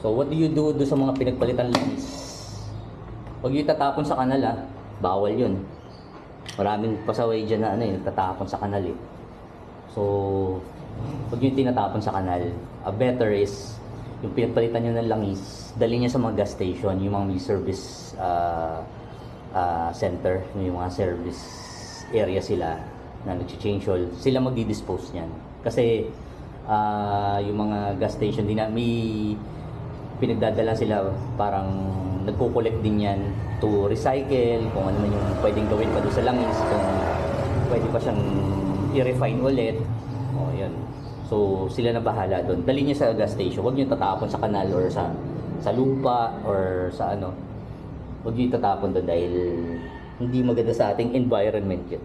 So what do you do sa mga pinagpalitan langis? Huwag yung tatapon sa kanal ha. Bawal yun. Maraming pasaway dyan na nagtatapon sa kanal eh. So, huwag yung tinatapon sa kanal. Better is, yung pinagpalitan nyo ng langis, dali niya sa mga gas station, yung mga may service center, yung mga service area sila na nag-change oil, sila magdi-dispose niyan. Kasi, yung mga gas station din na may pinagdadala sila, parang nagko-collect din yan to recycle, kung ano man yung pwedeng gawin pa doon sa langis, kung pwede pa siyang i-refine ulit. O, yun. So, sila na bahala doon. Dali niya sa gas station. Huwag niyo tatapon sa kanal or sa lupa or sa ano. Huwag niyo tatapon doon dahil hindi maganda sa ating environment yun.